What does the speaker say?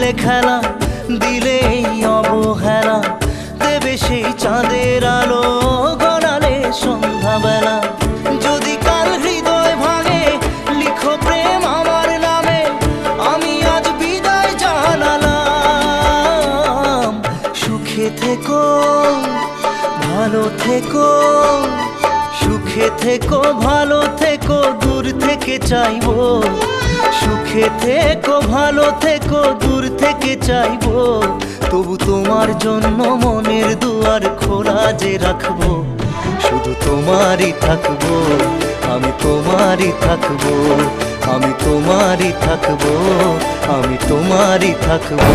মিলে খেলা দিলে এই অবহেলা, দেবে সেই চাঁদের আলো গড়ালে সন্ধ্যাবেলা। যদি কাল হৃদয় ভাঙে লিখো প্রেম আমার নামে, আমি আজ বিদায় জানালাম। সুখে থেকো ভালো থেকো, সুখে থেকো ভালো থেকো, দূর থেকে চাইবো। সুখে থেকো ভালো থেকো, দূর থেকে চাইবো। তবু তোমার জন্য মনের দুয়ার খোলা যে রাখবো, শুধু তোমারই থাকবো, আমি তোমারই থাকবো, আমি তোমারই থাকবো, আমি তোমারই থাকবো।